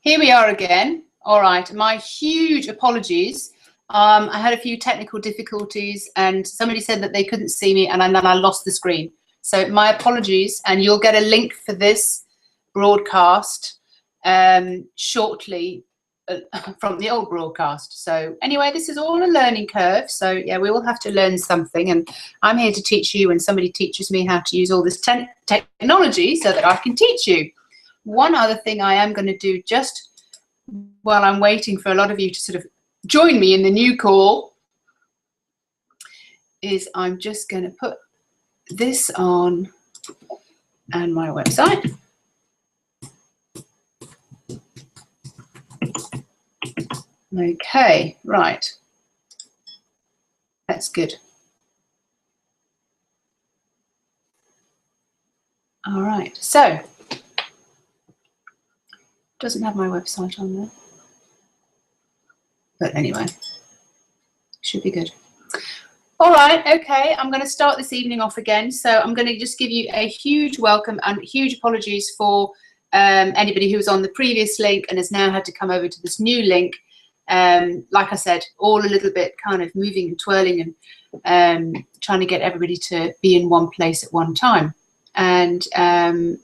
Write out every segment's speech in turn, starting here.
Here we are again. All right, my huge apologies. I had a few technical difficulties and somebody said that they couldn't see me and then I lost the screen. So my apologies, and you'll get a link for this broadcast shortly from the old broadcast. So anyway, this is all a learning curve. So yeah, we all have to learn something, and I'm here to teach you, and somebody teaches me how to use all this technology so that I can teach you. One other thing I am going to do just while I'm waiting for a lot of you to sort of join me in the new call is I'm just going to put this on and my website. Okay, right. That's good. All right, so doesn't have my website on there. But anyway, should be good. All right, okay, I'm going to start this evening off again. So I'm going to just give you a huge welcome and huge apologies for anybody who was on the previous link and has now had to come over to this new link. Like I said, all a little bit kind of moving and twirling and trying to get everybody to be in one place at one time. And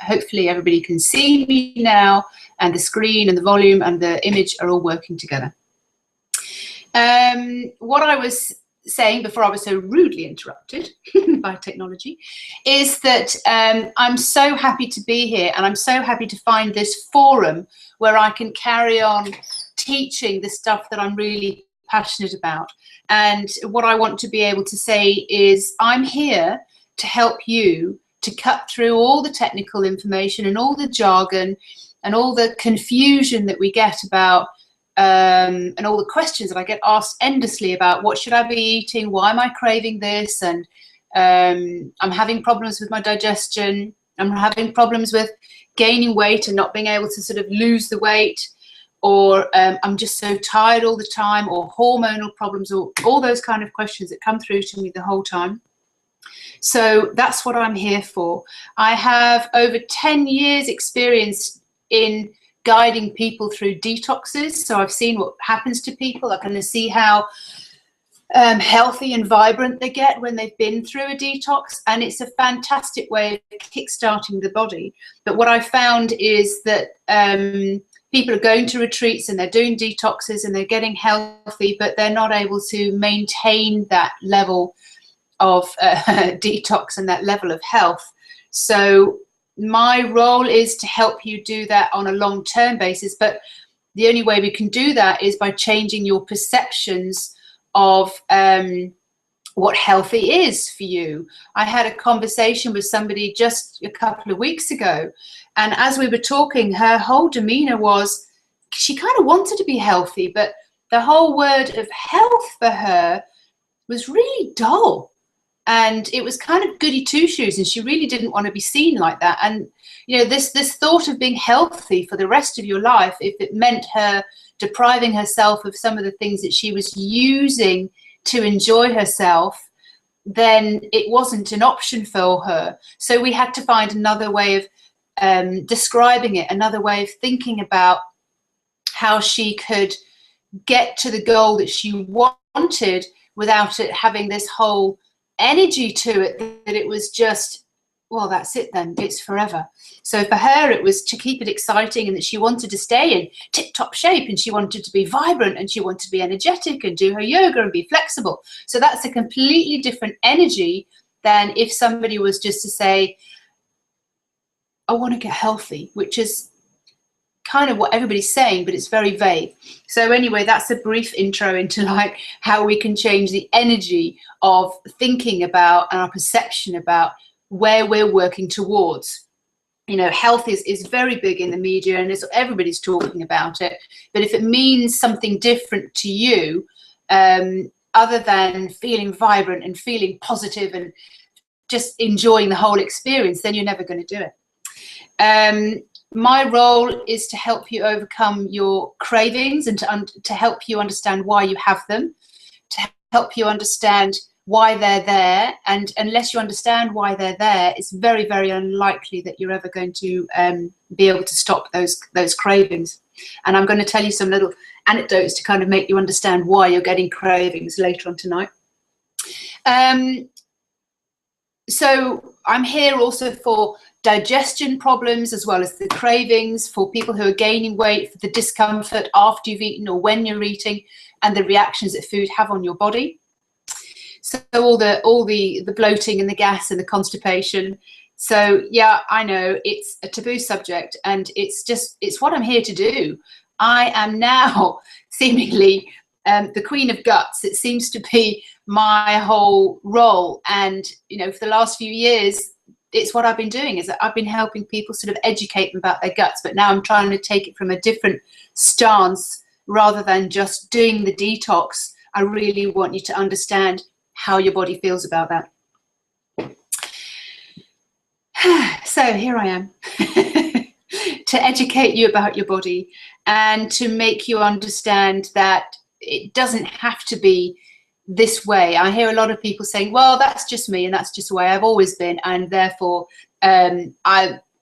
hopefully everybody can see me now, and the screen and the volume and the image are all working together. What I was saying before I was so rudely interrupted by technology is that I'm so happy to be here, and I'm so happy to find this forum where I can carry on teaching the stuff that I'm really passionate about. And what I want to be able to say is I'm here to help you to cut through all the technical information and all the jargon and all the confusion that we get about and all the questions that I get asked endlessly about what should I be eating, why am I craving this, and I'm having problems with my digestion, I'm having problems with gaining weight and not being able to sort of lose the weight, or I'm just so tired all the time, or hormonal problems, or all those kind of questions that come through to me the whole time. So that's what I'm here for. I have over 10 years experience in guiding people through detoxes. So I've seen what happens to people. I can see how healthy and vibrant they get when they've been through a detox. And it's a fantastic way of kickstarting the body. But what I found is that people are going to retreats and they're doing detoxes and they're getting healthy, but they're not able to maintain that level of detox and that level of health. So my role is to help you do that on a long-term basis, but the only way we can do that is by changing your perceptions of what healthy is for you. I had a conversation with somebody just a couple of weeks ago, and as we were talking, her whole demeanor was she kind of wanted to be healthy, but the whole word of health for her was really dull. And it was kind of goody two-shoes, and she really didn't want to be seen like that. And, you know, this thought of being healthy for the rest of your life, if it meant her depriving herself of some of the things that she was using to enjoy herself, then it wasn't an option for her. So we had to find another way of describing it, another way of thinking about how she could get to the goal that she wanted without it having this whole energy to it, that it was just, well, that's it then, it's forever. So for her it was to keep it exciting, and that she wanted to stay in tip-top shape, and she wanted to be vibrant, and she wanted to be energetic and do her yoga and be flexible. So that's a completely different energy than if somebody was just to say, I want to get healthy, which is kind of what everybody's saying, but it's very vague. So anyway, that's a brief intro into like how we can change the energy of thinking about and our perception about where we're working towards. You know, health is very big in the media, and everybody's talking about it. But if it means something different to you, other than feeling vibrant and feeling positive and just enjoying the whole experience, then you're never going to do it. My role is to help you overcome your cravings and to help you understand why you have them, to help you understand why they're there. And unless you understand why they're there, it's very, very unlikely that you're ever going to be able to stop those cravings. And I'm going to tell you some little anecdotes to kind of make you understand why you're getting cravings later on tonight. So I'm here also for digestion problems, as well as the cravings, for people who are gaining weight, for the discomfort after you've eaten or when you're eating, and the reactions that food have on your body. So all the bloating and the gas and the constipation. So yeah, I know it's a taboo subject, and it's what I'm here to do. I am now seemingly the queen of guts. It seems to be my whole role, and for the last few years, it's what I've been doing, is that I've been helping people sort of educate them about their guts, but now I'm trying to take it from a different stance. Rather than just doing the detox, I really want you to understand how your body feels about that. So here I am to educate you about your body and to make you understand that it doesn't have to be this way. I hear a lot of people saying, well, that's just me and that's just the way I've always been, and therefore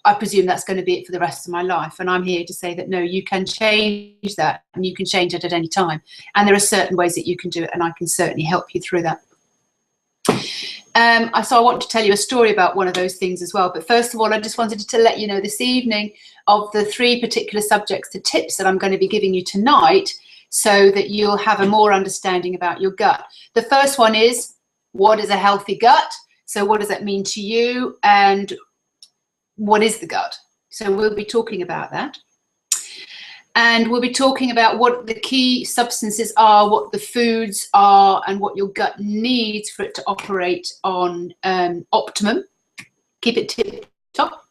I presume that's going to be it for the rest of my life. And I'm here to say that no, you can change that, and you can change it at any time. And there are certain ways that you can do it, and I can certainly help you through that. So I want to tell you a story about one of those things as well. But first of all, I just wanted to let you know this evening of the 3 particular subjects, the tips that I'm going to be giving you tonight, so that you'll have a more understanding about your gut. The first one is, what is a healthy gut? So what does that mean to you? And what is the gut? So we'll be talking about that. And we'll be talking about what the key substances are, what the foods are, and what your gut needs for it to operate on optimum. Keep it tip top.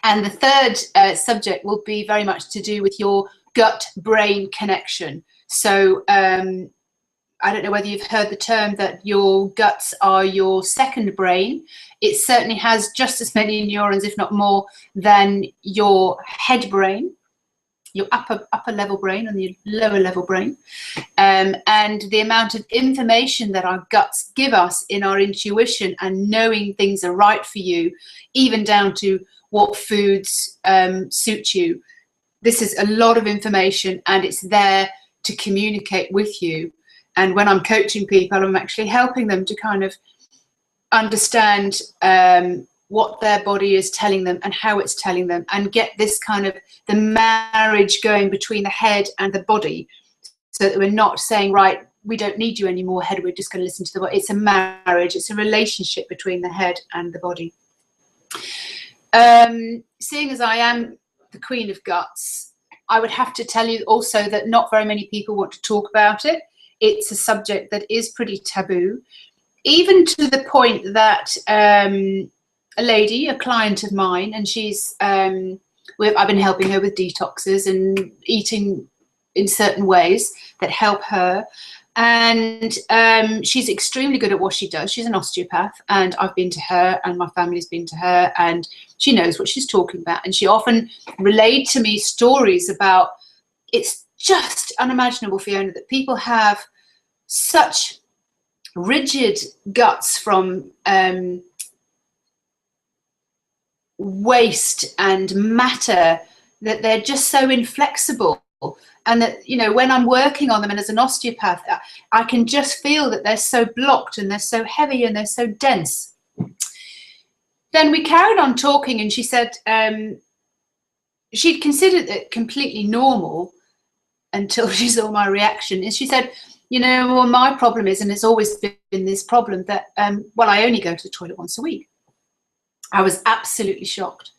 And the third subject will be very much to do with your gut-brain connection. So I don't know whether you've heard the term that your guts are your second brain. It certainly has just as many neurons, if not more, than your head brain, your upper level brain and the lower level brain. And the amount of information that our guts give us in our intuition and knowing things are right for you, even down to what foods suit you. This is a lot of information, and it's there to communicate with you. And when I'm coaching people, I'm actually helping them to kind of understand what their body is telling them and how it's telling them, and get this kind of the marriage going between the head and the body, so that we're not saying, right, we don't need you anymore, head, we're just going to listen to the body. It's a marriage, it's a relationship between the head and the body. Seeing as I am the queen of guts, I would have to tell you also that not very many people want to talk about it. It's a subject that is pretty taboo, even to the point that a lady, a client of mine, and she's, I've been helping her with detoxes and eating in certain ways that help her. And she's extremely good at what she does. She's an osteopath, and I've been to her, and my family's been to her, and she knows what she's talking about. And she often relayed to me stories about, it's just unimaginable, Fiona, that people have such rigid guts from waste and matter, that they're just so inflexible. And that, you know, when I'm working on them, and as an osteopath, I can just feel that they're so blocked and they're so heavy and they're so dense. Then we carried on talking, and she said she'd considered it completely normal until she saw my reaction. And she said, you know, well, my problem is, and it's always been this problem, that, well, I only go to the toilet once a week. I was absolutely shocked.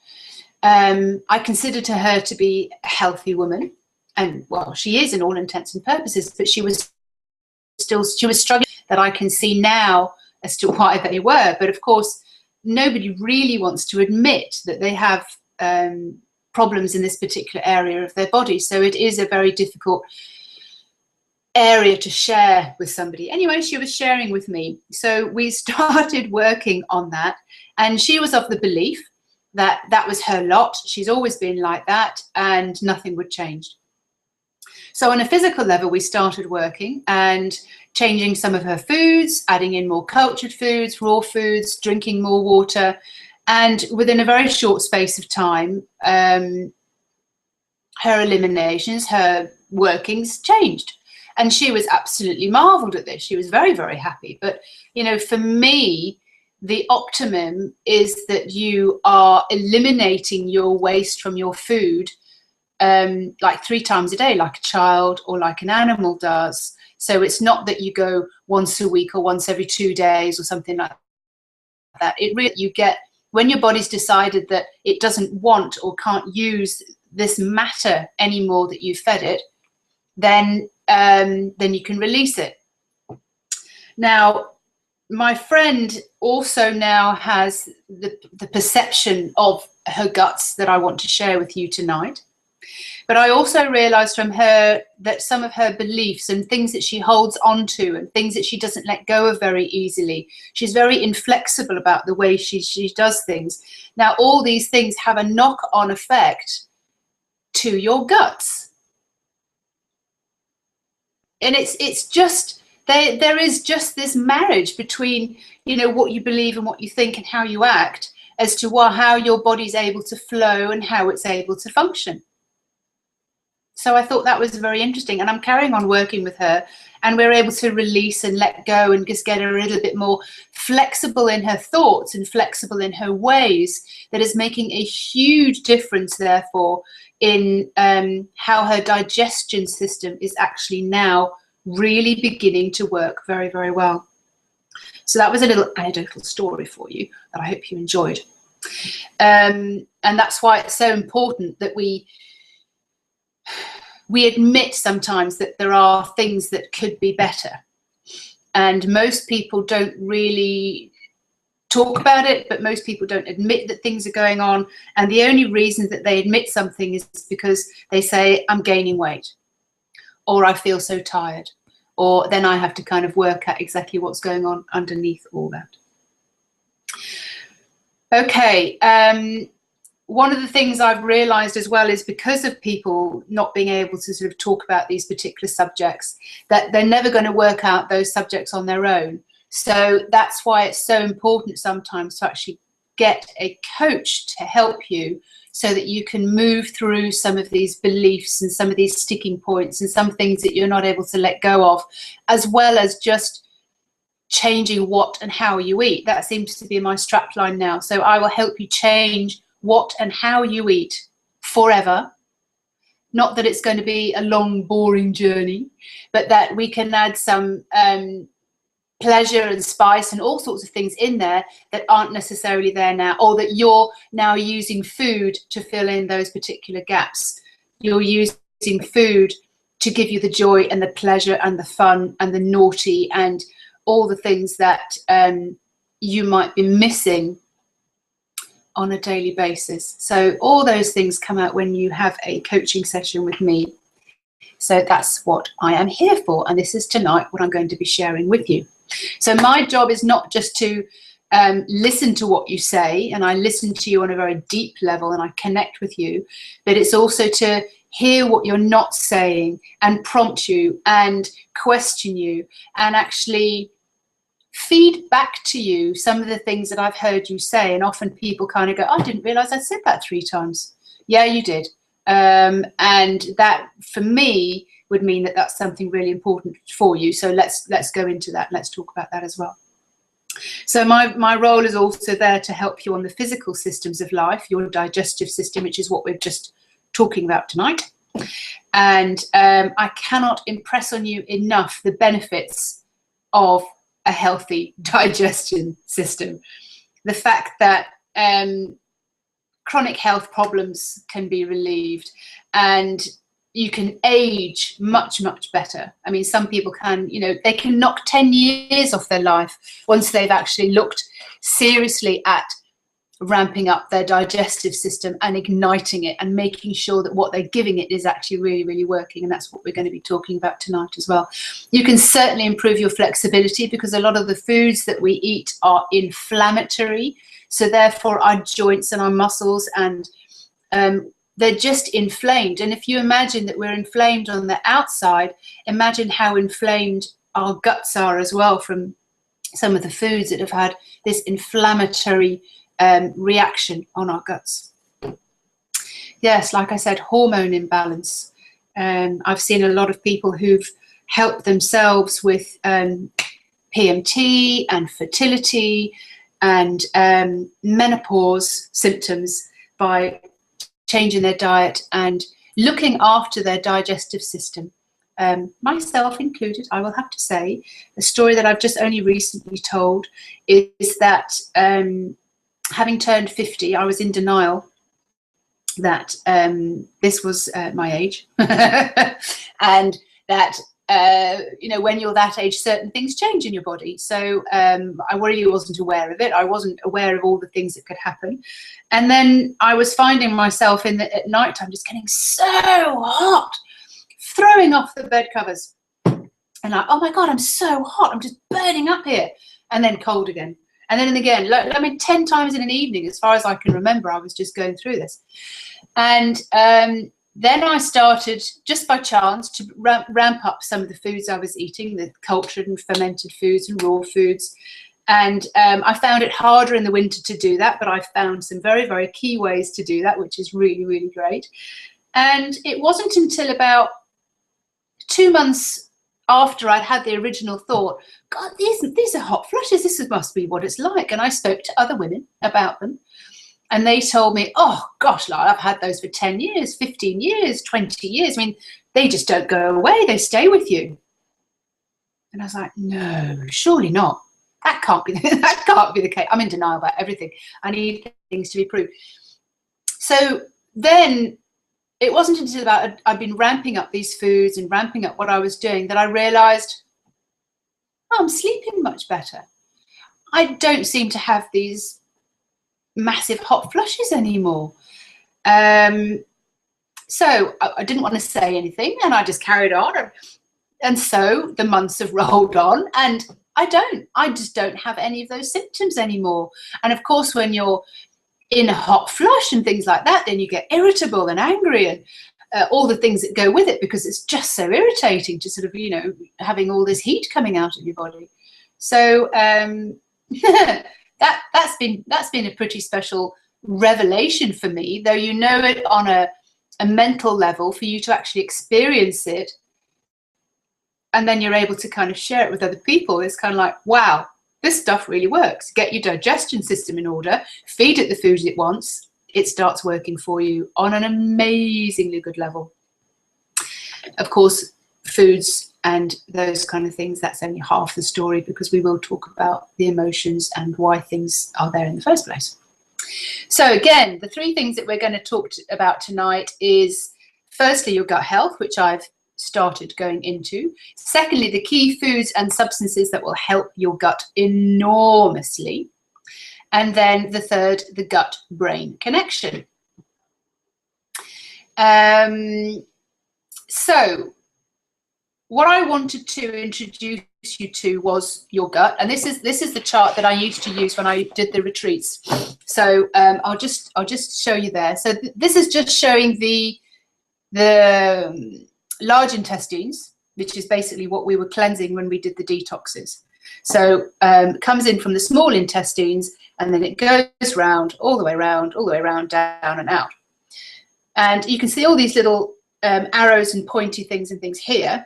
I considered her to be a healthy woman. And well, she is in all intents and purposes, but she was struggling, that I can see now as to why they were. But of course, nobody really wants to admit that they have problems in this particular area of their body. So it is a very difficult area to share with somebody. Anyway, she was sharing with me. So we started working on that. And she was of the belief that that was her lot. She's always been like that, and nothing would change. So on a physical level, we started working and changing some of her foods, adding in more cultured foods, raw foods, drinking more water. And within a very short space of time, her her eliminations, her workings changed. And she was absolutely marveled at this. She was very, very happy. But, you know, for me, the optimum is that you are eliminating your waste from your food like 3 times a day, like a child or like an animal does. So it's not that you go once a week or once every 2 days or something like that. It really, you get, when your body's decided that it doesn't want or can't use this matter anymore that you fed it, then you can release it. Now, my friend also now has the perception of her guts that I want to share with you tonight. But I also realized from her that some of her beliefs and things that she holds on to and things that she doesn't let go of very easily, she's very inflexible about the way she does things. Now, all these things have a knock-on effect to your guts. And it's just, there is just this marriage between, you know, what you believe and what you think and how you act as to how your body's able to flow and how it's able to function. So I thought that was very interesting, and I'm carrying on working with her, and we're able to release and let go and just get a little bit more flexible in her thoughts and flexible in her ways. That is making a huge difference, therefore, in how her digestion system is actually now really beginning to work very, very well. So that was a little anecdotal story for you that I hope you enjoyed. And that's why it's so important that we admit sometimes that there are things that could be better. And most people don't really talk about it, but most people don't admit that things are going on. And the only reason that they admit something is because they say, I'm gaining weight, or I feel so tired, or then I have to kind of work out exactly what's going on underneath all that. Okay. One of the things I've realized as well is because of people not being able to sort of talk about these particular subjects, that they're never going to work out those subjects on their own. So that's why it's so important sometimes to actually get a coach to help you so that you can move through some of these beliefs and some of these sticking points and some things that you're not able to let go of, as well as just changing what and how you eat. That seems to be my strapline now. So I will help you change what and how you eat forever. Not that it's going to be a long, boring journey, but that we can add some pleasure and spice and all sorts of things in there that aren't necessarily there now, or that you're now using food to fill in those particular gaps. You're using food to give you the joy and the pleasure and the fun and the naughty and all the things that you might be missing on a daily basis. So all those things come out when you have a coaching session with me. So that's what I am here for, and this is tonight what I'm going to be sharing with you. So my job is not just to listen to what you say, and I listen to you on a very deep level and I connect with you, but it's also to hear what you're not saying and prompt you and question you and actually feed back to you some of the things that I've heard you say. And often people kind of go, I didn't realize I said that 3 times. Yeah, you did. And that for me would mean that that's something really important for you. So let's go into that. Let's talk about that as well. So my role is also there to help you on the physical systems of life, your digestive system, which is what we're just talking about tonight. And I cannot impress on you enough the benefits of a healthy digestion system. The fact that chronic health problems can be relieved and you can age much, much better. I mean, some people can, you know, they can knock 10 years off their life once they've actually looked seriously at ramping up their digestive system and igniting it and making sure that what they're giving it is actually really, really working. And that's what we're going to be talking about tonight as well. You can certainly improve your flexibility because a lot of the foods that we eat are inflammatory. So therefore our joints and our muscles and they're just inflamed. And if you imagine that we're inflamed on the outside, imagine how inflamed our guts are as well from some of the foods that have had this inflammatory reaction on our guts. yes, like I said, hormone imbalance. I've seen a lot of people who've helped themselves with PMT and fertility and menopause symptoms by changing their diet and looking after their digestive system. Myself included, I will have to say. The story that I've just only recently told is that having turned 50, I was in denial that this was my age and that you know, when you're that age, certain things change in your body. So I really wasn't aware of it. I wasn't aware of all the things that could happen. And then I was finding myself at night time just getting so hot, throwing off the bed covers. And like, oh my God, I'm so hot. I'm just burning up here. And then cold again. And then again, I mean, 10 times in an evening, as far as I can remember, I was just going through this. And then I started, just by chance, to ramp up some of the foods I was eating, the cultured and fermented foods and raw foods. And I found it harder in the winter to do that, but I found some very, very key ways to do that, which is really, really great. And it wasn't until about 2 months after I'd had the original thought, God, these are hot flushes. This must be what it's like. And I spoke to other women about them. And they told me, oh, gosh, like, I've had those for 10 years, 15 years, 20 years. I mean, they just don't go away. They stay with you. And I was like, no, surely not. That can't be the case. I'm in denial about everything. I need things to be proved. So then it wasn't until about I'd been ramping up these foods and ramping up what I was doing that I realized, oh, I'm sleeping much better. I don't seem to have these massive hot flushes anymore. So I didn't want to say anything, and I just carried on. And so the months have rolled on, and I just don't have any of those symptoms anymore. And of course, when you're in a hot flush and things like that, then you get irritable and angry and all the things that go with it, because it's just so irritating to sort of, you know, having all this heat coming out of your body. So that's been a pretty special revelation for me, though you know it on a mental level, for you to actually experience it, and then you're able to kind of share it with other people. It's kind of like, wow, this stuff really works. Get your digestion system in order, feed it the foods it wants, it starts working for you on an amazingly good level. Of course, foods and those kind of things, that's only half the story, because we will talk about the emotions and why things are there in the first place. So again, the 3 things that we're going to talk about tonight is, firstly, your gut health, which I've started going into. Secondly, the key foods and substances that will help your gut enormously. And then the third, the gut-brain connection. So what I wanted to introduce you to was your gut, and this is the chart that I used to use when I did the retreats. So I'll just show you there. So this is just showing the large intestines, which is basically what we were cleansing when we did the detoxes. So it comes in from the small intestines, and then it goes round, all the way around, down and out. And you can see all these little arrows and pointy things and things here.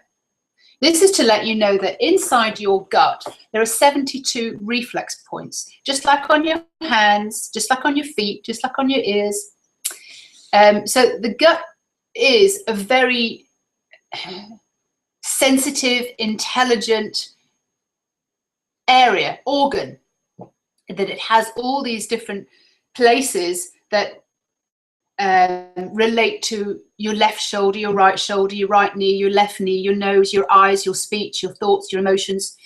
This is to let you know that inside your gut, there are 72 reflex points, just like on your hands, just like on your feet, just like on your ears. So the gut is a very sensitive, intelligent organ, that it has all these different places that relate to your left shoulder, your right knee, your left knee, your nose, your eyes, your speech, your thoughts, your emotions.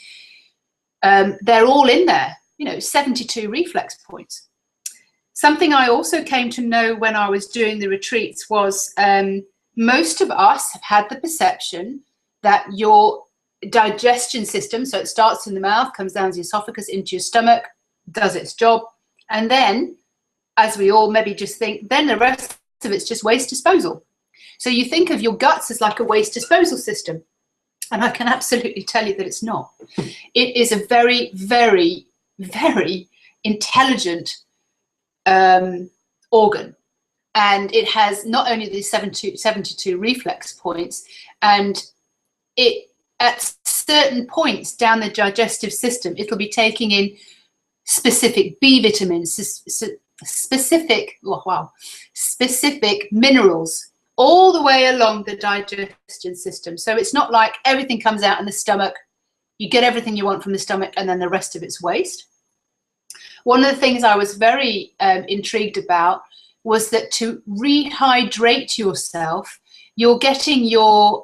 They're all in there, you know, 72 reflex points. Something I also came to know when I was doing the retreats was most of us have had the perception that your digestion system, so it starts in the mouth, comes down to the esophagus, into your stomach, does its job, and then, as we all maybe just think, then the rest of it's just waste disposal. So you think of your guts as like a waste disposal system, and I can absolutely tell you that it's not. It is a very, very, very intelligent organ, and it has not only the 72 reflex points, and it at certain points down the digestive system, it'll be taking in specific B vitamins, specific minerals all the way along the digestion system. So it's not like everything comes out in the stomach, you get everything you want from the stomach, and then the rest of it's waste. One of the things I was very intrigued about was that to rehydrate yourself, you're getting your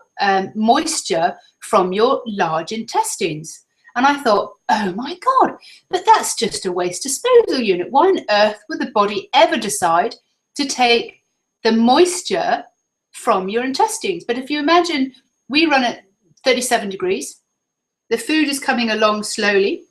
moisture from your large intestines. And I thought, oh my God, but that's just a waste disposal unit. Why on earth would the body ever decide to take the moisture from your intestines? But if you imagine, we run at 37 degrees, the food is coming along slowly,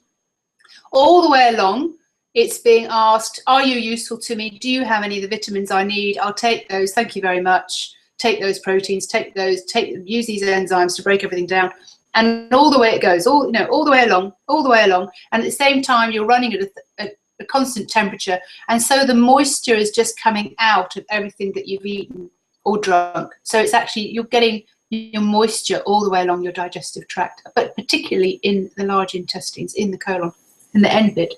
all the way along, it's being asked, are you useful to me? Do you have any of the vitamins I need? I'll take those, thank you very much. Take those proteins, take those, use these enzymes to break everything down. And all the way it goes, all the way along. And at the same time, you're running at a constant temperature. And so the moisture is just coming out of everything that you've eaten or drunk. So it's actually, you're getting your moisture all the way along your digestive tract, but particularly in the large intestines, in the colon, in the end bit.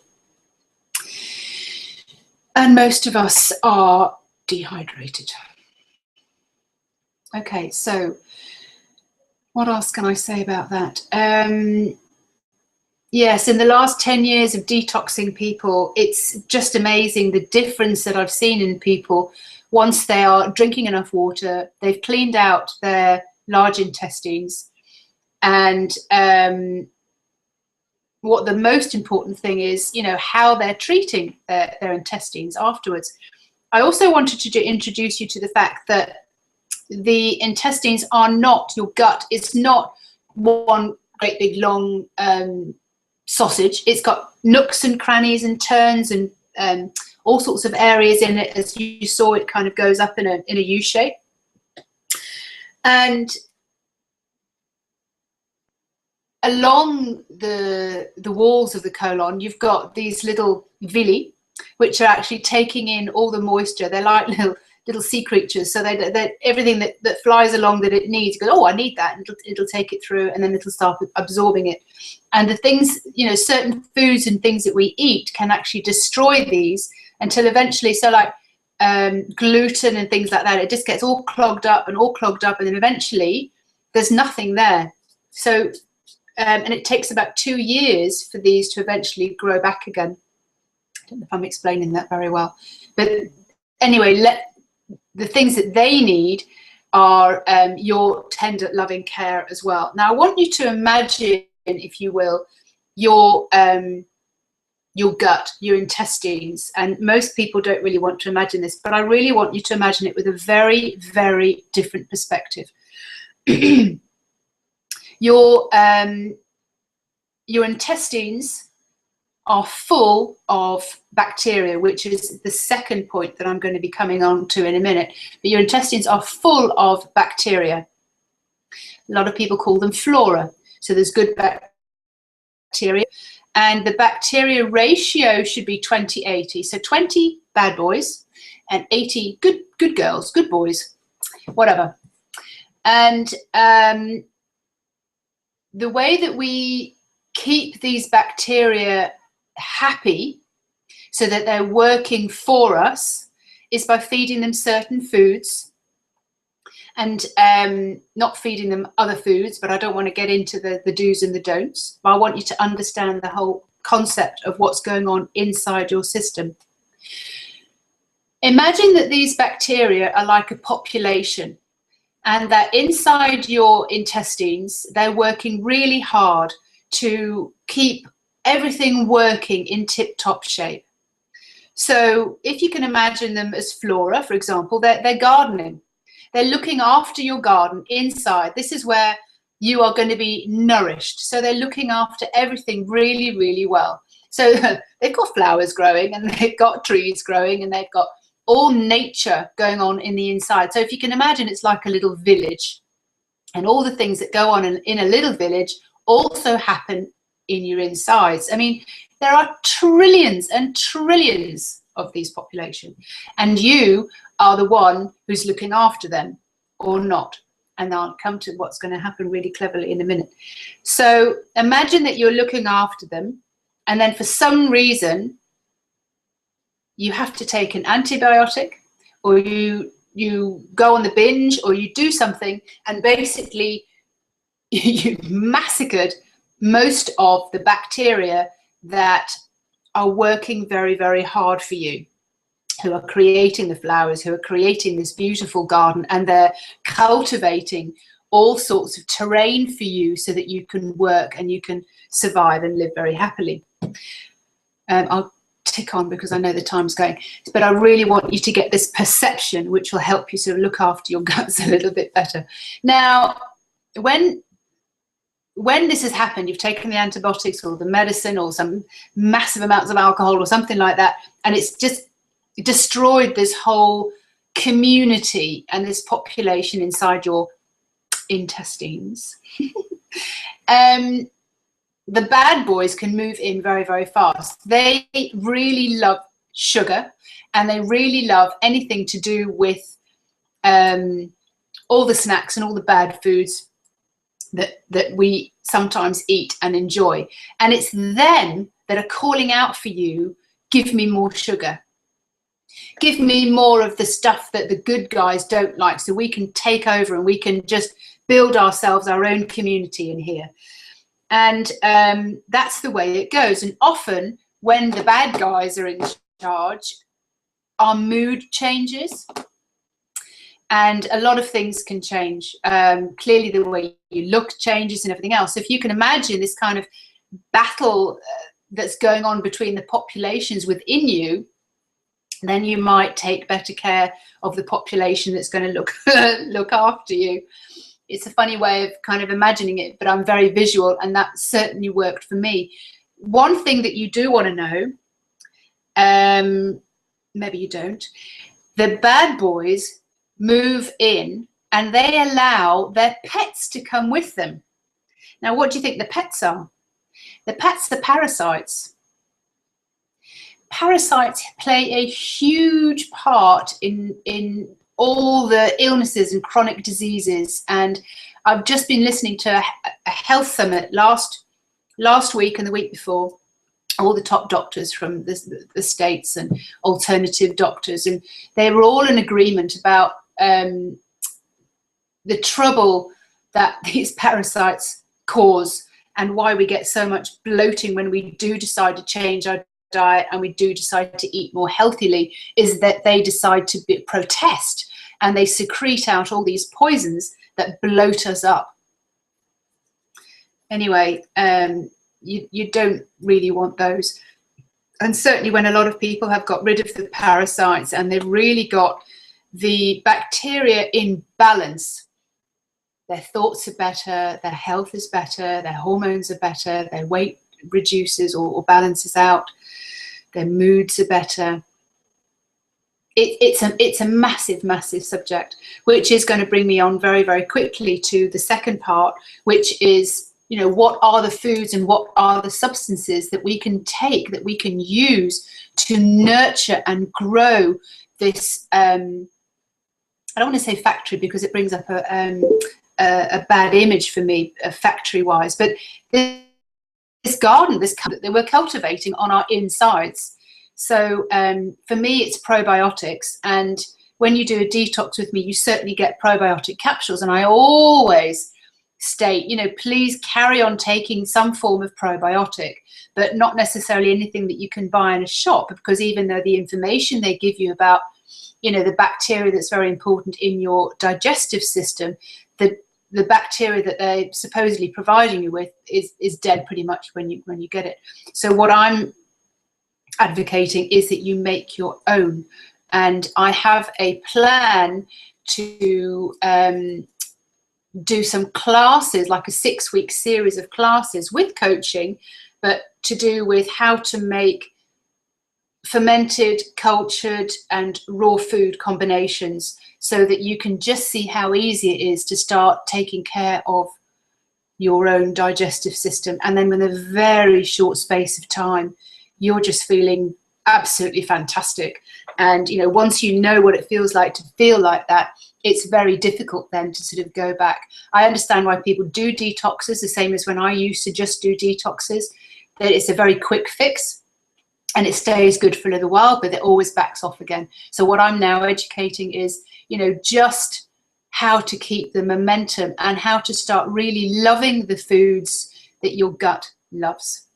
And most of us are dehydrated. Okay, so what else can I say about that? Yes, in the last 10 years of detoxing people, it's just amazing the difference that I've seen in people once they are drinking enough water, they've cleaned out their large intestines, and what the most important thing is, how they're treating their intestines afterwards. I also wanted to introduce you to the fact that the intestines are not your gut. It's not one great big long sausage. It's got nooks and crannies and turns and all sorts of areas in it. As you saw, it kind of goes up in a U shape. And along the walls of the colon, you've got these little villi, which are actually taking in all the moisture. They're like little sea creatures, so they everything that flies along that it needs goes, oh, I need that, and it'll take it through, and then it'll start absorbing it. And the things, certain foods and things that we eat can actually destroy these until eventually, so like gluten and things like that, it just gets all clogged up, and then eventually there's nothing there. So and it takes about 2 years for these to eventually grow back again. I don't know if I'm explaining that very well, but anyway, the things that they need are your tender, loving care as well. Now, I want you to imagine, if you will, your gut, your intestines, and most people don't really want to imagine this, but I really want you to imagine it with a very, very different perspective. Your intestines are full of bacteria, which is the second point that I'm going to be coming on to in a minute. But your intestines are full of bacteria. A lot of people call them flora. So there's good bacteria, and the bacteria ratio should be 20-80. So 20 bad boys and 80 good girls, good boys, whatever. And the way that we keep these bacteria happy so that they're working for us is by feeding them certain foods and not feeding them other foods, but I don't want to get into the do's and the don'ts, but I want you to understand the whole concept of what's going on inside your system. Imagine that these bacteria are like a population, and that inside your intestines, they're working really hard to keep everything working in tip-top shape. So if you can imagine them as flora, for example, they're gardening. They're looking after your garden inside. This is where you are going to be nourished. So they're looking after everything really, really well. So they've got flowers growing, and they've got trees growing, and they've got all nature going on in the inside. So if you can imagine, it's like a little village, and all the things that go on in a little village also happen in your insides. I mean, there are trillions and trillions of these population, and you are the one who's looking after them or not. And I'll come to what's going to happen really cleverly in a minute. So imagine that you're looking after them, and then for some reason you have to take an antibiotic, or you go on the binge, or you do something, and basically you massacred most of the bacteria that are working very, very hard for you, who are creating the flowers, who are creating this beautiful garden, and they're cultivating all sorts of terrain for you so that you can work and you can survive and live very happily. I'll tick on because I know the time's going, but I really want you to get this perception, which will help you sort of look after your guts a little bit better. Now, when this has happened, you've taken the antibiotics or the medicine or some massive amounts of alcohol or something like that, and it's just destroyed this whole community and this population inside your intestines. The bad boys can move in very, very fast. They really love sugar, and they really love anything to do with all the snacks and all the bad foods that we sometimes eat and enjoy. And it's them that are calling out for you, give me more sugar. Give me more of the stuff that the good guys don't like, so we can take over and we can just build ourselves our own community in here. And that's the way it goes. And often when the bad guys are in charge, our mood changes. And a lot of things can change. Clearly the way you look changes and everything else. So if you can imagine this kind of battle that's going on between the populations within you, then you might take better care of the population that's going to look after you. It's a funny way of kind of imagining it, but I'm very visual, and that certainly worked for me. One thing that you do want to know, maybe you don't, the bad boys move in and they allow their pets to come with them. Now, what do you think the pets are? The pets are parasites. Parasites play a huge part in all the illnesses and chronic diseases. And I've just been listening to a health summit last week and the week before, all the top doctors from the States and alternative doctors, and they were all in agreement about the trouble that these parasites cause and why we get so much bloating when we do decide to change our diet and we do decide to eat more healthily, is that they decide to protest, and they secrete out all these poisons that bloat us up. Anyway, you don't really want those. And certainly when a lot of people have got rid of the parasites and they've really got the bacteria in balance, their thoughts are better, their health is better, their hormones are better, their weight reduces or balances out, their moods are better. It's a massive, massive subject, which is going to bring me on very, very quickly to the second part, which is, you know, what are the foods and what are the substances that we can take, that we can use to nurture and grow this, I don't want to say factory because it brings up a bad image for me, factory-wise, but this garden, that we're cultivating on our insides. So for me, it's probiotics. And when you do a detox with me, you certainly get probiotic capsules. And I always state, you know, please carry on taking some form of probiotic, but not necessarily anything that you can buy in a shop, because even though the information they give you about, you know, the bacteria that's very important in your digestive system, the bacteria that they're supposedly providing you with is dead pretty much when you get it. So what I'm advocating is that you make your own. And I have a plan to do some classes, like a 6-week series of classes with coaching, but to do with how to make fermented, cultured and raw food combinations, so that you can just see how easy it is to start taking care of your own digestive system. And then with a very short space of time, you're just feeling absolutely fantastic. And, you know, once you know what it feels like to feel like that, it's very difficult then to sort of go back. I understand why people do detoxes, the same as when I used to just do detoxes, that it's a very quick fix and it stays good for a little while, but it always backs off again. So what I'm now educating is, you know, just how to keep the momentum and how to start really loving the foods that your gut loves.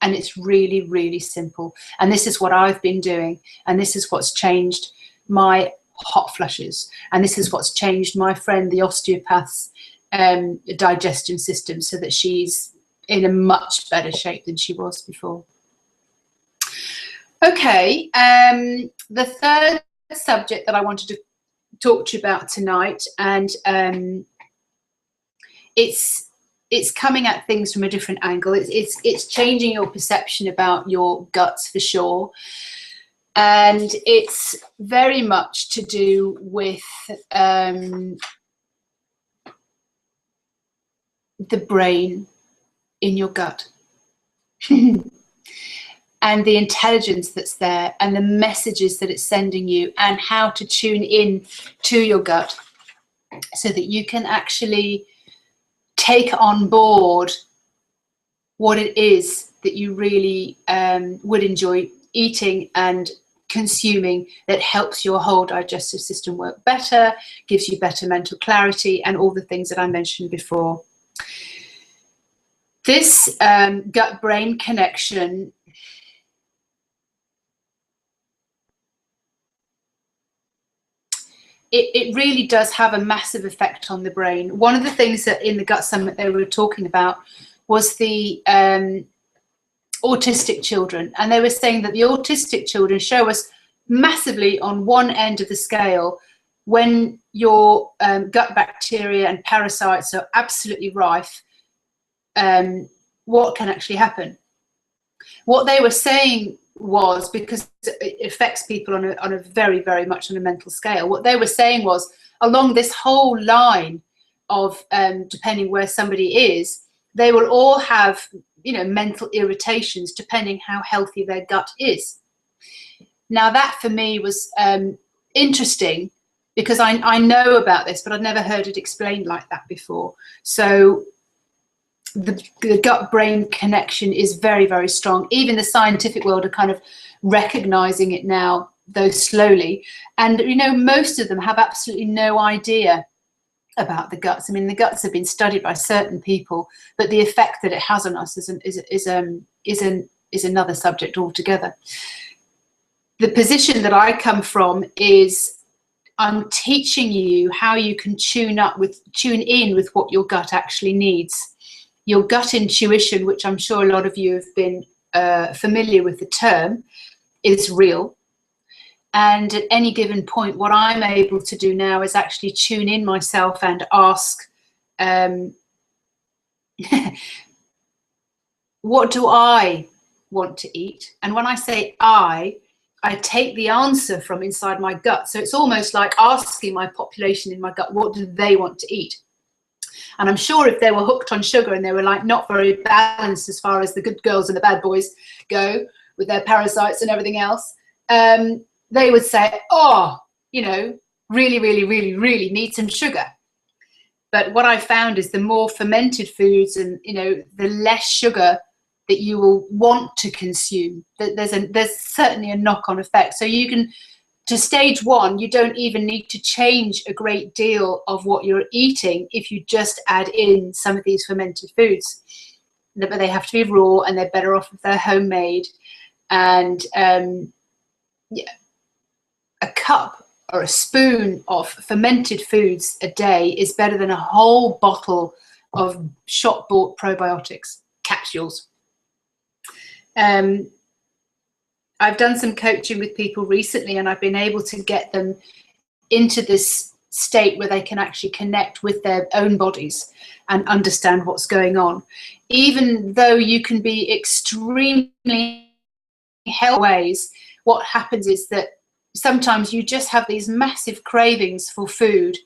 And it's really, really simple. And this is what I've been doing. And this is what's changed my hot flushes. And this is what's changed my friend, the osteopath's digestion system, so that she's in a much better shape than she was before. Okay, the third subject that I wanted to talk to you about tonight, and it's coming at things from a different angle. It's changing your perception about your guts for sure. And it's very much to do with the brain in your gut. And the intelligence that's there and the messages that it's sending you, and how to tune in to your gut so that you can actually take on board what it is that you really would enjoy eating and consuming, that helps your whole digestive system work better, gives you better mental clarity, and all the things that I mentioned before. This gut-brain connection it really does have a massive effect on the brain. One of the things that in the Gut Summit they were talking about was the autistic children. And they were saying that the autistic children show us massively on one end of the scale when your gut bacteria and parasites are absolutely rife, what can actually happen. What they were saying was, because it affects people on a very, very much on a mental scale, what they were saying was, along this whole line of depending where somebody is, they will all have, you know, mental irritations depending how healthy their gut is. Now that for me was interesting, because I know about this, but I'd never heard it explained like that before. So the gut-brain connection is very, very strong. Even the scientific world are kind of recognizing it now, though slowly. And, you know, most of them have absolutely no idea about the guts. I mean, the guts have been studied by certain people, but the effect that it has on us is another subject altogether. The position that I come from is I'm teaching you how you can tune in with what your gut actually needs. Your gut intuition, which I'm sure a lot of you have been familiar with the term, is real. And at any given point, what I'm able to do now is actually tune in myself and ask, what do I want to eat? And when I say I take the answer from inside my gut. So it's almost like asking my population in my gut, what do they want to eat? And I'm sure if they were hooked on sugar and they were like not very balanced as far as the good girls and the bad boys go with their parasites and everything else, they would say, oh, you know, really, really, really, really need some sugar. But what I found is the more fermented foods and, you know, the less sugar that you will want to consume, there's certainly a knock-on effect. So you can, to stage one, you don't even need to change a great deal of what you're eating if you just add in some of these fermented foods. But they have to be raw, and they're better off if they're homemade. And yeah, a cup or a spoon of fermented foods a day is better than a whole bottle of shop-bought probiotics capsules. I've done some coaching with people recently, and I've been able to get them into this state where they can actually connect with their own bodies and understand what's going on. Even though you can be extremely healthy ways, what happens is that sometimes you just have these massive cravings for food,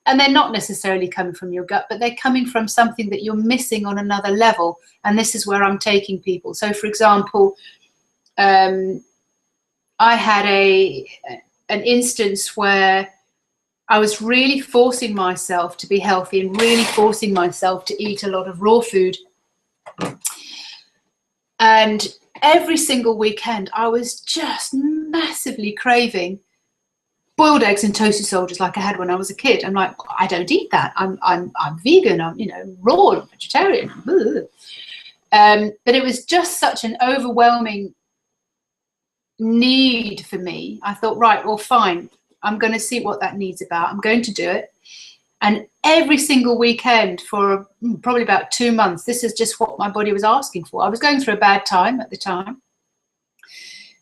and they're not necessarily coming from your gut, but they're coming from something that you're missing on another level. And this is where I'm taking people. So for example, I had an instance where I was really forcing myself to be healthy and really forcing myself to eat a lot of raw food. And every single weekend, I was just massively craving boiled eggs and toasted soldiers like I had when I was a kid. I'm like, I don't eat that. I'm vegan. I'm, you know, raw, I'm vegetarian. But it was just such an overwhelming need for me. I thought, right, well, fine. I'm going to see what that need's about. I'm going to do it. And every single weekend for probably about 2 months, this is just what my body was asking for. I was going through a bad time at the time.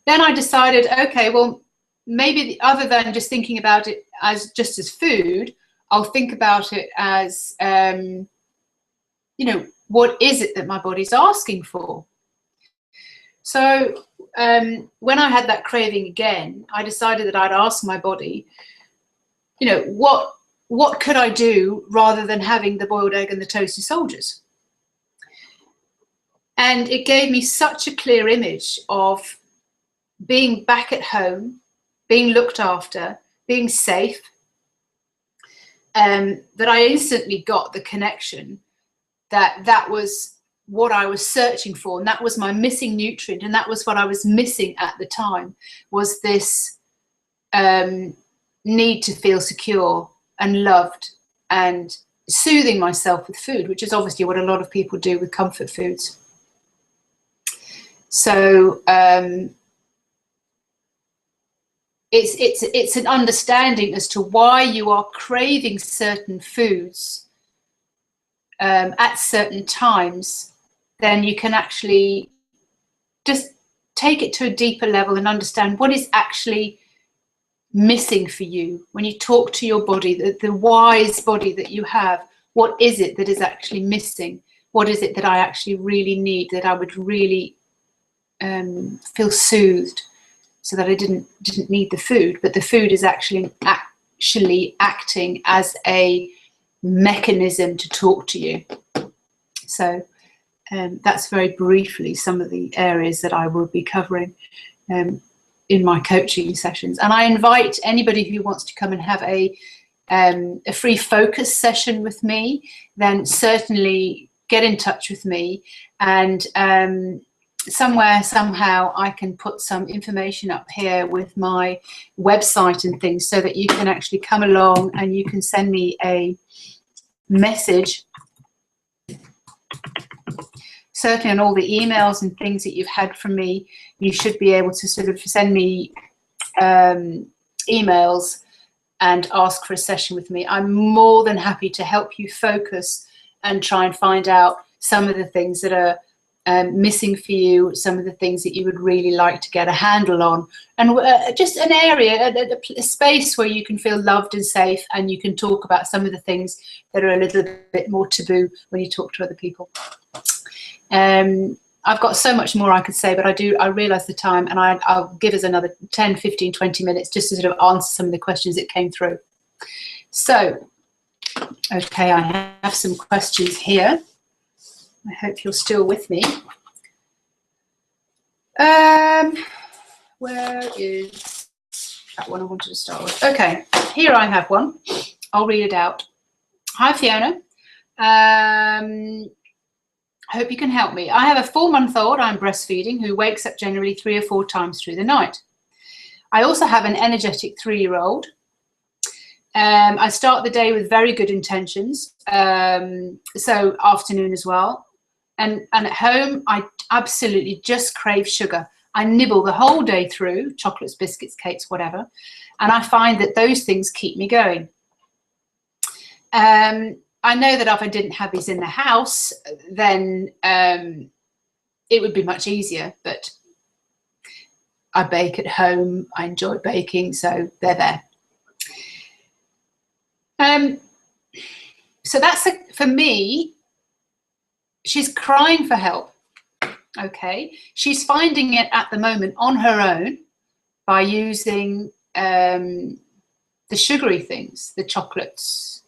Then I decided, okay, well, maybe other than just thinking about it as just as food, I'll think about it as, you know, what is it that my body's asking for? So when I had that craving again, I decided that I'd ask my body, you know, what could I do rather than having the boiled egg and the toasted soldiers? And it gave me such a clear image of being back at home, being looked after, being safe, that I instantly got the connection that was what I was searching for, and that was my missing nutrient, and that was what I was missing at the time, was this need to feel secure and loved and soothing myself with food, which is obviously what a lot of people do with comfort foods. So it's an understanding as to why you are craving certain foods at certain times. Then you can actually just take it to a deeper level and understand what is actually missing for you. When you talk to your body, the wise body that you have, what is it that is actually missing? What is it that I actually really need, that I would really feel soothed, so that I didn't need the food, but the food is actually acting as a mechanism to talk to you. So that's very briefly some of the areas that I will be covering in my coaching sessions. And I invite anybody who wants to come and have a free focus session with me, then certainly get in touch with me, and somewhere, somehow, I can put some information up here with my website and things, so that you can actually come along and you can send me a message, certainly on all the emails and things that you've had from me. You should be able to sort of send me emails and ask for a session with me. I'm more than happy to help you focus and try and find out some of the things that are missing for you, some of the things that you would really like to get a handle on, and just an area, a space where you can feel loved and safe, and you can talk about some of the things that are a little bit more taboo when you talk to other people. I've got so much more I could say, but I realise the time, and I'll give us another 10, 15, 20 minutes just to sort of answer some of the questions that came through. So, okay, I have some questions here. I hope you're still with me. Where is that one I wanted to start with? Okay, here I have one. I'll read it out. Hi, Fiona. Hope you can help me. I have a 4-month-old I'm breastfeeding who wakes up generally 3 or 4 times through the night. I also have an energetic 3-year-old. I start the day with very good intentions, so afternoon as well. And at home, I absolutely just crave sugar. I nibble the whole day through, chocolates, biscuits, cakes, whatever. And I find that those things keep me going. I know that if I didn't have these in the house, then it would be much easier. But I bake at home. I enjoy baking, so they're there. So that's, for me, she's crying for help. Okay, she's finding it at the moment on her own by using the sugary things, the chocolates,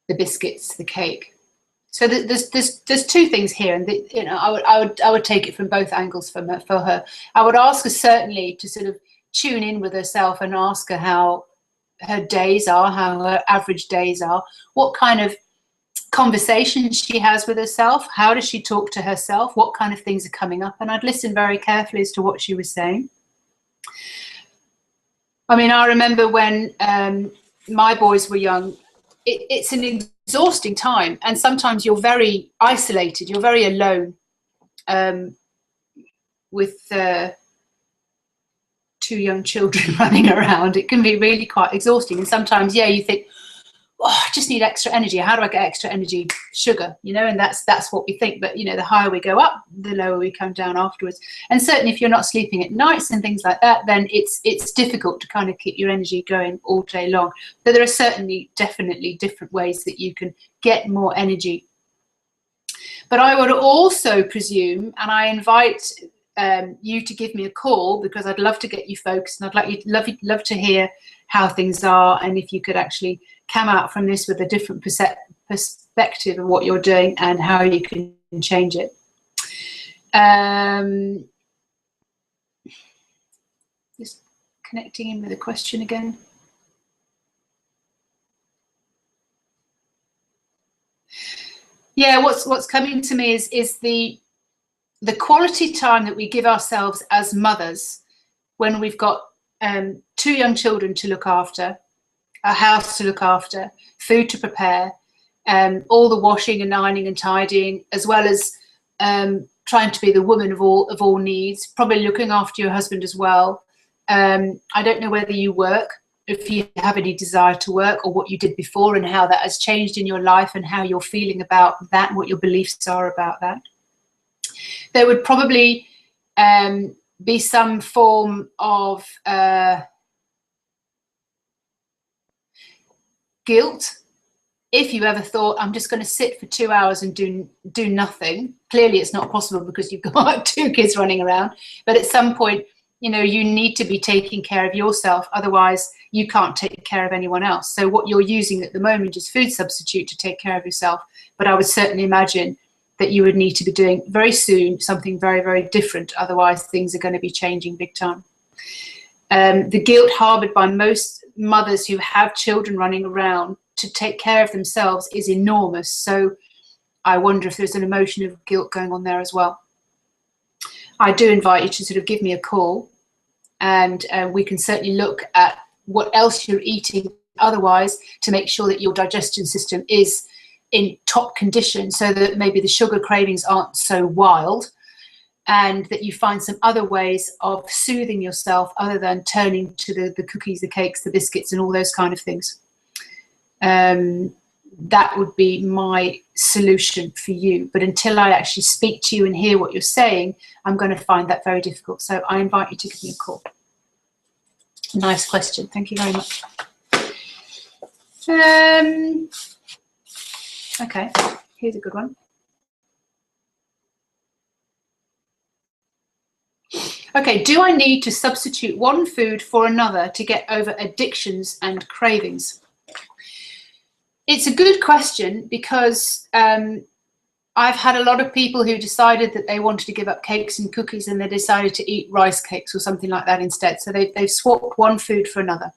the biscuits, the cake. So there's two things here, and you know, I would take it from both angles for her. I would ask her certainly to sort of tune in with herself and ask her how her days are, how her average days are, what kind of conversations she has with herself, how does she talk to herself, what kind of things are coming up, and I'd listen very carefully as to what she was saying. I mean, I remember when my boys were young, it's an exhausting time, and sometimes you're very isolated, you're very alone with two young children running around. It can be really quite exhausting, and sometimes, yeah, you think, oh, I just need extra energy. How do I get extra energy? Sugar, you know, and that's what we think. But, you know, the higher we go up, the lower we come down afterwards. And certainly if you're not sleeping at nights and things like that, then it's difficult to kind of keep your energy going all day long. But there are certainly definitely different ways that you can get more energy. But I would also presume, and I invite you to give me a call, because I'd love to get you focused, and I'd love to hear how things are, and if you could actually come out from this with a different perspective of what you're doing and how you can change it. Just connecting in with a question again. Yeah, what's coming to me is the quality time that we give ourselves as mothers when we've got two young children to look after, a house to look after, food to prepare, all the washing and ironing and tidying, as well as trying to be the woman of all needs, probably looking after your husband as well. I don't know whether you work, if you have any desire to work, or what you did before and how that has changed in your life and how you're feeling about that and what your beliefs are about that. There would probably be some form of guilt if you ever thought, I'm just going to sit for 2 hours and do nothing. Clearly it's not possible because you've got two kids running around, but at some point, you know, you need to be taking care of yourself, otherwise you can't take care of anyone else. So what you're using at the moment is food substitute to take care of yourself, but I would certainly imagine that you would need to be doing very soon something very, very different, otherwise things are going to be changing big time. The guilt harbored by most mothers who have children running around to take care of themselves is enormous. So I wonder if there's an emotion of guilt going on there as well. I do invite you to sort of give me a call, and we can certainly look at what else you're eating otherwise to make sure that your digestion system is in top condition, so that maybe the sugar cravings aren't so wild, and that you find some other ways of soothing yourself other than turning to the cookies, the cakes, the biscuits, and all those kind of things. That would be my solution for you. But until I actually speak to you and hear what you're saying, I'm going to find that very difficult. So I invite you to give me a call. Nice question. Thank you very much. Okay, here's a good one. Okay, do I need to substitute one food for another to get over addictions and cravings? It's a good question, because I've had a lot of people who decided that they wanted to give up cakes and cookies, and they decided to eat rice cakes or something like that instead. So they've swapped one food for another.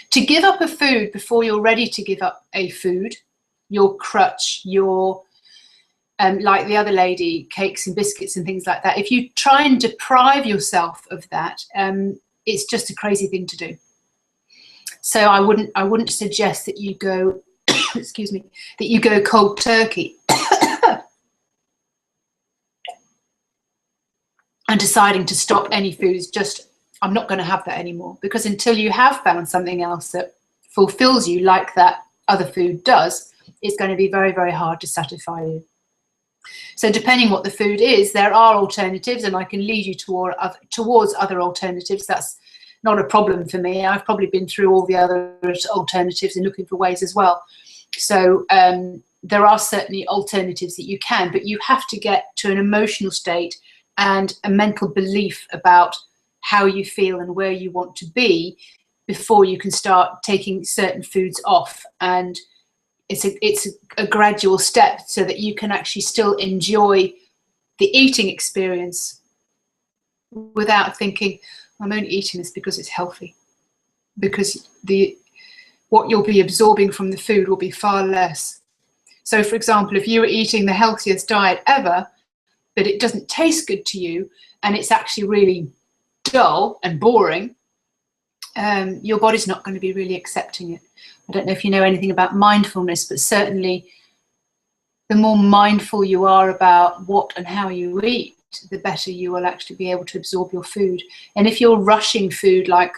To give up a food before you're ready to give up a food, your crutch, your like the other lady, cakes and biscuits and things like that, if you try and deprive yourself of that, it's just a crazy thing to do. So I wouldn't suggest that you go excuse me, that you go cold turkey and deciding to stop any foods. Just, I'm not going to have that anymore, because until you have found something else that fulfills you like that other food does, it's going to be very, very hard to satisfy you. So depending what the food is, there are alternatives, and I can lead you towards other alternatives. That's not a problem for me. I've probably been through all the other alternatives and looking for ways as well. So there are certainly alternatives that you can, but you have to get to an emotional state and a mental belief about how you feel and where you want to be before you can start taking certain foods off. And it's a gradual step so that you can actually still enjoy the eating experience without thinking, I'm only eating this because it's healthy, because what you'll be absorbing from the food will be far less. So for example, if you were eating the healthiest diet ever, but it doesn't taste good to you, and it's actually really dull and boring, your body's not going to be really accepting it. I don't know if you know anything about mindfulness, but certainly the more mindful you are about what and how you eat, the better you will actually be able to absorb your food. And if you're rushing food like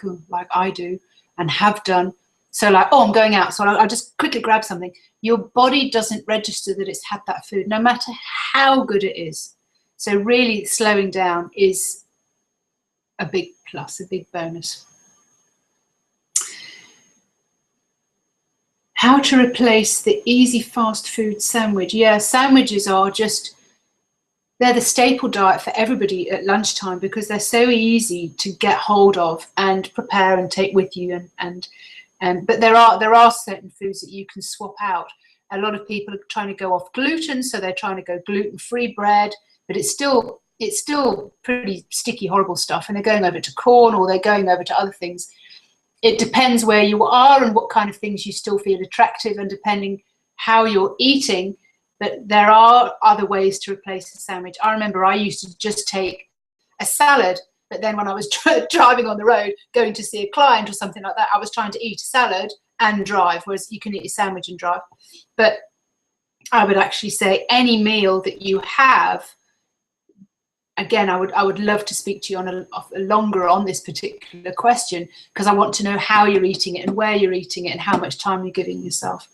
I do and have done, so like, oh, I'm going out, so I'll just quickly grab something, your body doesn't register that it's had that food, no matter how good it is. So really slowing down is a big plus, a big bonus. How to replace the easy fast food sandwich. Yeah, sandwiches are just, they're the staple diet for everybody at lunchtime because they're so easy to get hold of and prepare and take with you. But there are certain foods that you can swap out. A lot of people are trying to go off gluten, so they're trying to go gluten-free bread, but it's still pretty sticky, horrible stuff, and they're going over to corn or they're going over to other things. It depends where you are and what kind of things you still feel attractive, and depending how you're eating, but there are other ways to replace a sandwich. I remember I used to just take a salad, but then when I was driving on the road, going to see a client or something like that, I was trying to eat a salad and drive, whereas you can eat a sandwich and drive. But I would actually say any meal that you have, again, I would love to speak to you on a longer on this particular question, because I want to know how you're eating it and where you're eating it and how much time you're giving yourself,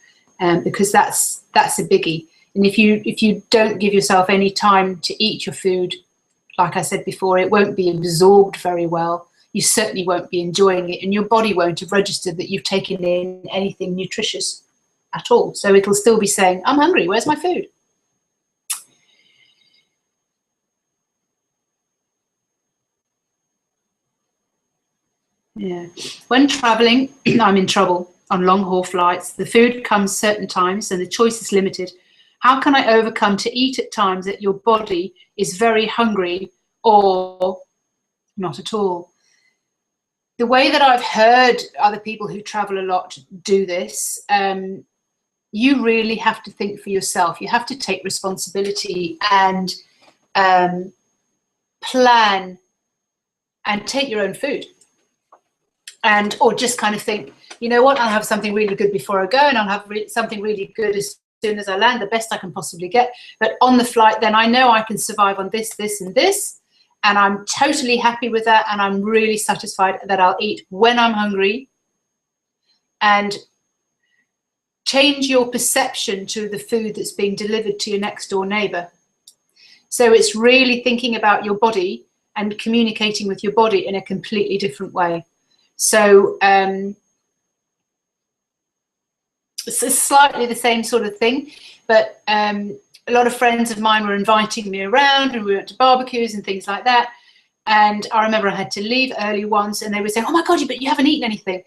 because that's a biggie. And if you don't give yourself any time to eat your food, like I said before, it won't be absorbed very well. You certainly won't be enjoying it, and your body won't have registered that you've taken in anything nutritious at all. So it'll still be saying, I'm hungry, where's my food? Yeah. When traveling, I'm in trouble on long haul flights. The food comes certain times and the choice is limited. How can I overcome to eat at times that your body is very hungry or not at all? The way that I've heard other people who travel a lot do this, you really have to think for yourself. You have to take responsibility and plan and take your own food. Or just kind of think, you know what, I'll have something really good before I go, and I'll have something really good as soon as I land, the best I can possibly get. But on the flight, then I know I can survive on this, this, and this, and I'm totally happy with that, and I'm really satisfied that I'll eat when I'm hungry. And change your perception to the food that's being delivered to your next door neighbor. So it's really thinking about your body and communicating with your body in a completely different way. So it's slightly the same sort of thing, but a lot of friends of mine were inviting me around, and we went to barbecues and things like that. And I remember I had to leave early once, and they were saying, oh my God, but you haven't eaten anything.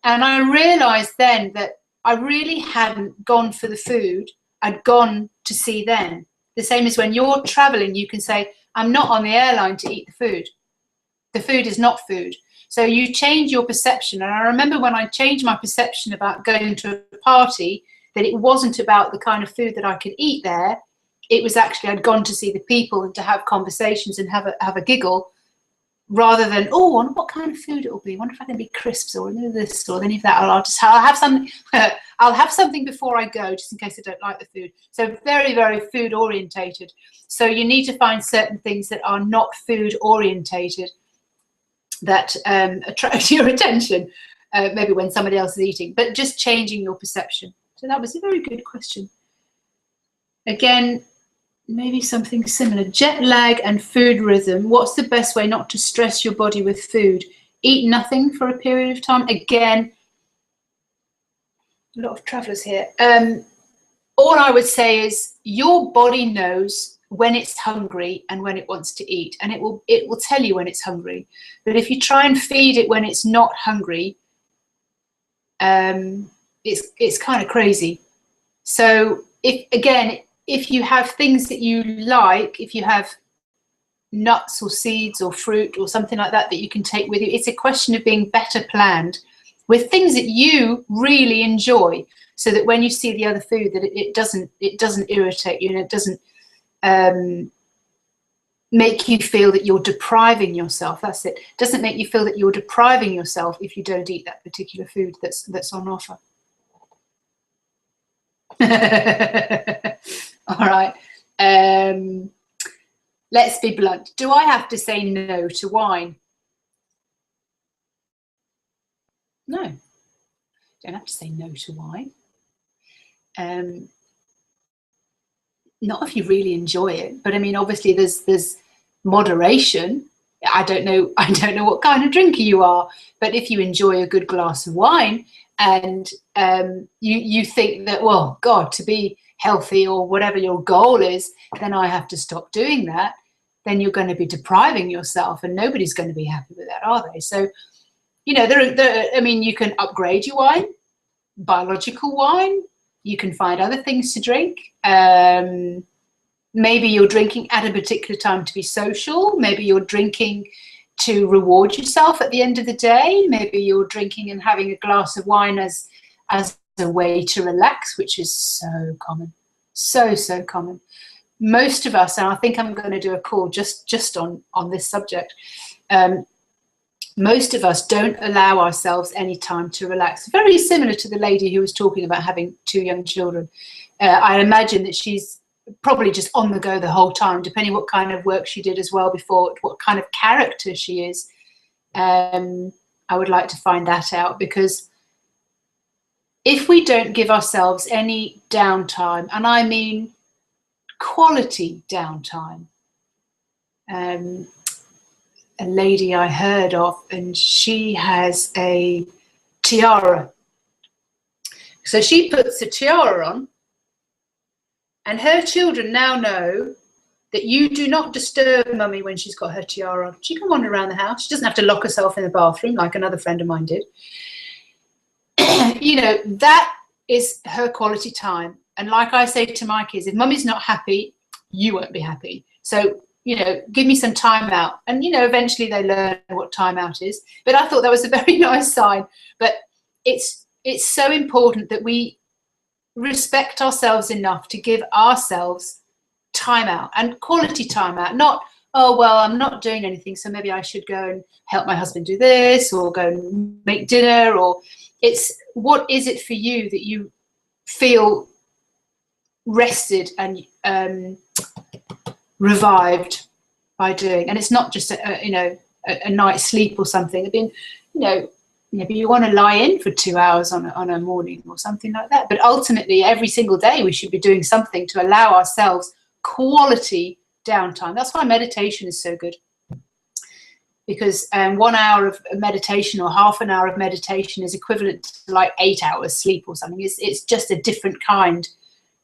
And I realized then that I really hadn't gone for the food, I'd gone to see them. The same as when you're traveling, you can say, I'm not on the airline to eat the food. The food is not food. So you change your perception. And I remember when I changed my perception about going to a party, that it wasn't about the kind of food that I could eat there. It was actually, I'd gone to see the people and to have conversations and have a giggle, rather than, oh, I wonder what kind of food it will be. I wonder if I can be crisps or any of this or any of that. I'll have something. I'll have something before I go, just in case I don't like the food. So very, very food orientated. So you need to find certain things that are not food orientated that attract your attention, maybe when somebody else is eating, but just changing your perception. So that was a very good question. Again, maybe something similar. Jet lag and food rhythm. What's the best way not to stress your body with food? Eat nothing for a period of time. Again, a lot of travelers here. All I would say is your body knows when it's hungry and when it wants to eat, and it will tell you when it's hungry. But if you try and feed it when it's not hungry, it's kind of crazy. So if you have things that you like, if you have nuts or seeds or fruit or something like that that you can take with you, it's a question of being better planned with things that you really enjoy, so that when you see the other food, that it doesn't irritate you, and it doesn't make you feel that you're depriving yourself. That's it. It doesn't make you feel that you're depriving yourself if you don't eat that particular food that's on offer. All right. Let's be blunt. Do I have to say no to wine? No. Don't have to say no to wine. Not if you really enjoy it, but I mean, obviously there's moderation. I don't know what kind of drinker you are, but if you enjoy a good glass of wine and you think that, well, God, to be healthy or whatever your goal is, then I have to stop doing that, then you're going to be depriving yourself, and nobody's going to be happy with that, are they? So, you know, I mean, you can upgrade your wine, biological wine. You can find other things to drink. Maybe you're drinking at a particular time to be social. Maybe you're drinking to reward yourself at the end of the day. Maybe you're drinking and having a glass of wine as a way to relax, which is so common, so common. Most of us, and I think I'm going to do a call just on this subject. Most of us don't allow ourselves any time to relax. Very similar to the lady who was talking about having 2 young children. I imagine that she's probably just on the go the whole time, depending what kind of work she did as well before, what kind of character she is. I would like to find that out, because if we don't give ourselves any downtime, and I mean quality downtime, a lady I heard of, and she has a tiara. So she puts a tiara on, and her children now know that you do not disturb mummy when she's got her tiara on. She can wander around the house. She doesn't have to lock herself in the bathroom like another friend of mine did. You know, that is her quality time. And like I say to my kids, if mummy's not happy, you won't be happy. So, you know, give me some time out. And, you know, eventually they learn what time out is. But I thought that was a very nice sign. But it's so important that we respect ourselves enough to give ourselves time out, and quality time out. Not, oh, well, I'm not doing anything, so maybe I should go and help my husband do this, or go and make dinner. Or it's, what is it for you that you feel rested and revived by doing? And it's not just a night's sleep or something. I mean, you know, maybe you want to lie in for 2 hours on a morning or something like that. But ultimately, every single day we should be doing something to allow ourselves quality downtime. That's why meditation is so good, because 1 hour of meditation or half an hour of meditation is equivalent to like 8 hours sleep or something. It's just a different kind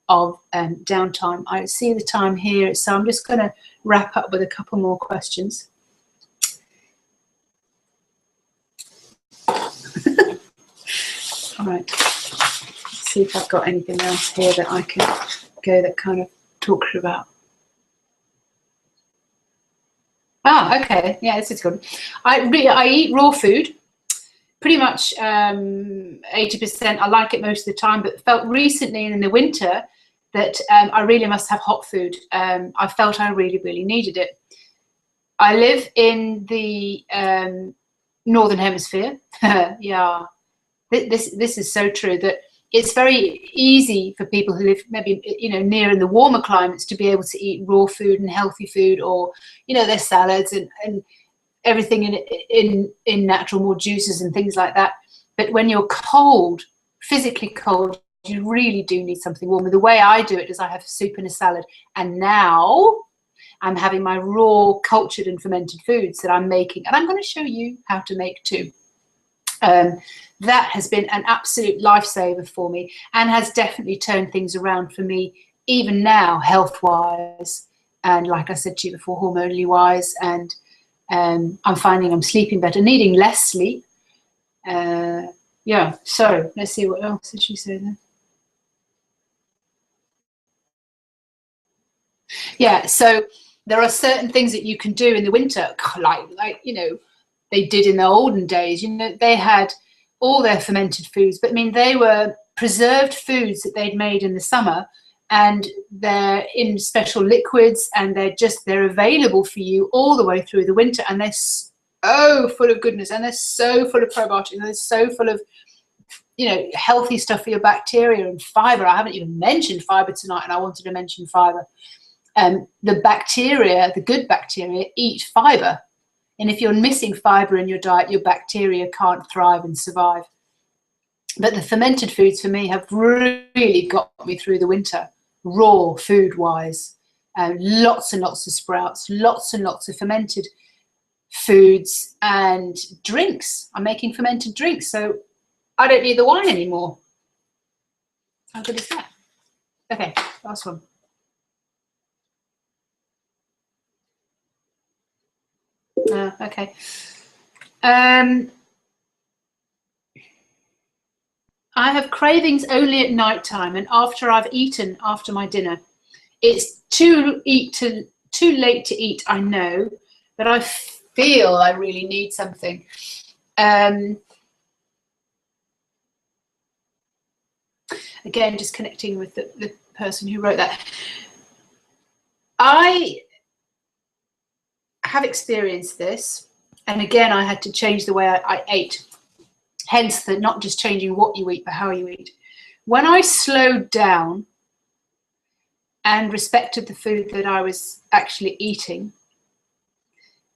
of downtime. I see the time here, so I'm just going to wrap up with a couple more questions. All right, let's see if I've got anything else here that I can go that kind of talks about. Ah, okay, yeah, this is good. I eat raw food pretty much 80%. I like it most of the time, but felt recently in the winter that I really must have hot food. I felt I really needed it. I live in the Northern Hemisphere. Yeah, this is so true, that it's very easy for people who live maybe, you know, near in the warmer climates to be able to eat raw food and healthy food, or, you know, their salads and everything in natural, more juices and things like that. But when you're cold, physically cold, you really do need something warm. The way I do it is I have soup and a salad, and now I'm having my raw cultured and fermented foods that I'm making, and I'm going to show you how to make too. That has been an absolute lifesaver for me, and has definitely turned things around for me, even now, health-wise, and like I said to you before, hormonally wise. And I'm finding I'm sleeping better, needing less sleep. Yeah, so let's see, what else did she say there? Yeah, so there are certain things that you can do in the winter, like you know, they did in the olden days. You know, they had all their fermented foods, but I mean, they were preserved foods that they'd made in the summer, and they're in special liquids, and they're available for you all the way through the winter, and they're so full of goodness, and they're so full of probiotics, and they're so full of, you know, healthy stuff for your bacteria and fiber. I haven't even mentioned fiber tonight, and I wanted to mention fiber. The bacteria, the good bacteria, eat fiber. And if you're missing fiber in your diet, your bacteria can't thrive and survive. But the fermented foods for me have really got me through the winter, raw food-wise. Lots and lots of sprouts, lots and lots of fermented foods and drinks. I'm making fermented drinks, so I don't need the wine anymore. How good is that? Okay, last one. Okay. I have cravings only at night time and after I've eaten after my dinner. It's too late to eat, I know, but I feel I really need something. Again, just connecting with the person who wrote that. I have experienced this, and again, I had to change the way I ate. Hence, the not just changing what you eat, but how you eat. When I slowed down and respected the food that I was actually eating,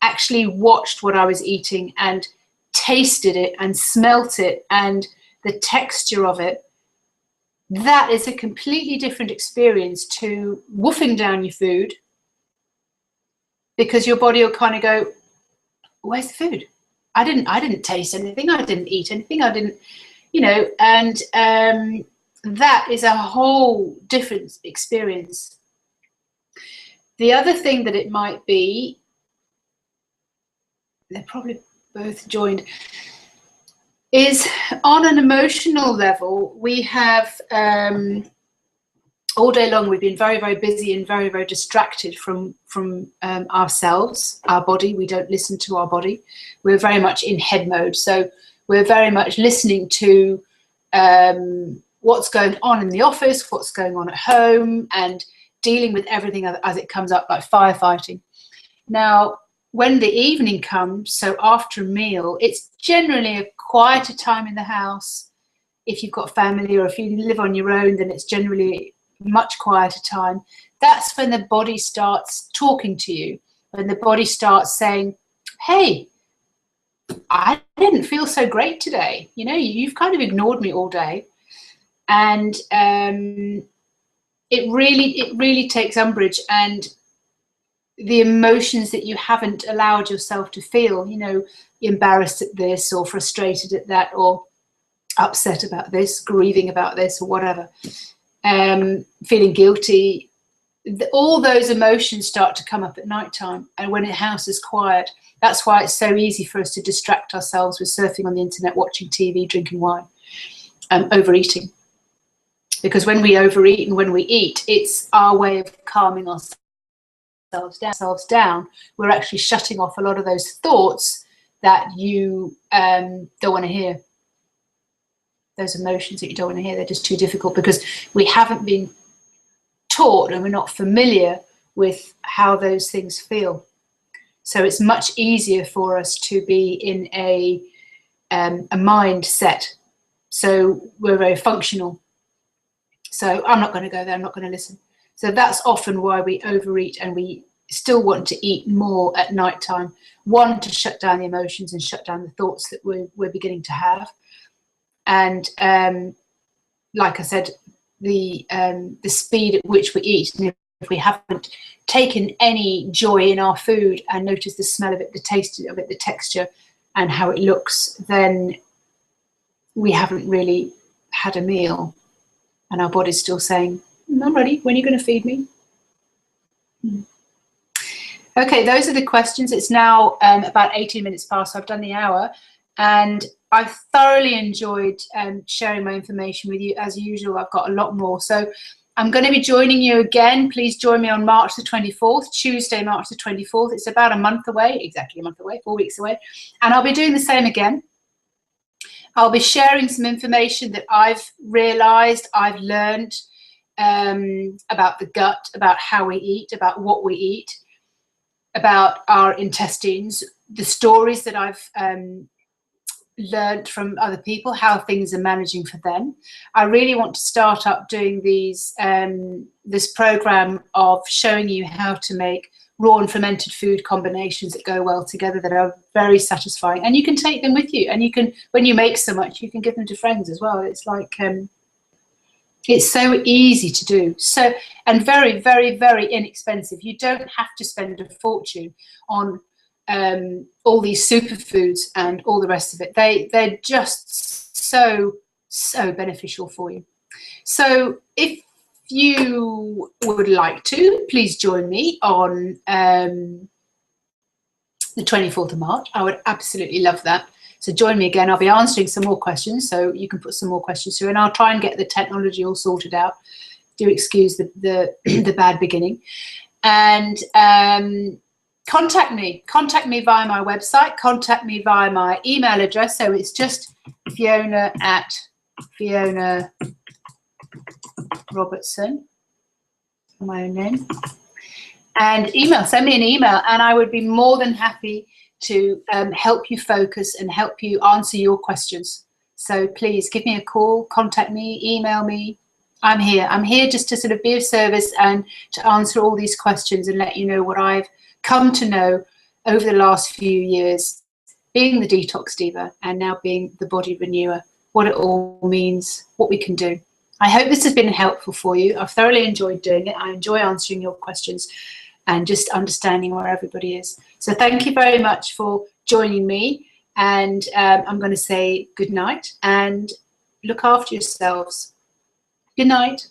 actually watched what I was eating and tasted it and smelt it and the texture of it, that is a completely different experience to woofing down your food, because your body will kind of go, where's the food? I didn't taste anything, I didn't eat anything, I didn't, you know, and that is a whole different experience. The other thing that it might be, they're probably both joined, is on an emotional level, we have all day long we've been very, very busy and very, very distracted from ourselves, our body. We don't listen to our body. We're very much in head mode. So we're very much listening to what's going on in the office, what's going on at home, and dealing with everything as it comes up, like firefighting. Now, when the evening comes, so after a meal, it's generally a quieter time in the house. If you've got family or if you live on your own, then it's generally much quieter time. That's when the body starts talking to you, when the body starts saying, hey, I didn't feel so great today. You know, you've kind of ignored me all day. And it really takes umbrage, and the emotions that you haven't allowed yourself to feel, you know, embarrassed at this or frustrated at that or upset about this, grieving about this or whatever, feeling guilty, all those emotions start to come up at night time. And when the house is quiet, that's why it's so easy for us to distract ourselves with surfing on the internet, watching TV, drinking wine, overeating. Because when we overeat and when we eat, it's our way of calming ourselves down. We're actually shutting off a lot of those thoughts that you don't want to hear. Those emotions that you don't want to hear, they're just too difficult because we haven't been taught and we're not familiar with how those things feel. So it's much easier for us to be in a mindset. So we're very functional. So I'm not going to go there, I'm not going to listen. So that's often why we overeat, and we still want to eat more at night time. One, to shut down the emotions and shut down the thoughts that we're beginning to have. And like I said, the speed at which we eat, and if we haven't taken any joy in our food and noticed the smell of it, the taste of it, the texture and how it looks, then we haven't really had a meal, and our body's still saying, I'm ready, when are you going to feed me? Okay, those are the questions. It's now about 18 minutes past, so I've done the hour, and I've thoroughly enjoyed sharing my information with you. As usual, I've got a lot more. So I'm going to be joining you again. Please join me on March the 24th, Tuesday, March the 24th. It's about a month away, exactly a month away, 4 weeks away. And I'll be doing the same again. I'll be sharing some information that I've realized, I've learned about the gut, about how we eat, about what we eat, about our intestines, the stories that I've learned from other people, how things are managing for them. I really want to start up doing these this program of showing you how to make raw and fermented food combinations that go well together, that are very satisfying, and you can take them with you, and you can, when you make so much, you can give them to friends as well. It's like it's so easy to do, so, and very, very, very inexpensive. You don't have to spend a fortune on all these superfoods and all the rest of it. They're just so beneficial for you. So if you would like to, please join me on the 24th of March. I would absolutely love that. So join me again. I'll be answering some more questions, so you can put some more questions through, and I'll try and get the technology all sorted out. Do excuse the bad beginning. And contact me via my website, contact me via my email address. So it's just Fiona Robertson, my own name, and send me an email, and I would be more than happy to help you focus and help you answer your questions. So please give me a call, contact me, email me. I'm here just to sort of be of service and to answer all these questions and let you know what I've come to know over the last few years, being the detox diva and now being the body renewer, what it all means, what we can do. I hope this has been helpful for you. I've thoroughly enjoyed doing it. I enjoy answering your questions and just understanding where everybody is. So thank you very much for joining me, and I'm going to say good night and look after yourselves. Good night.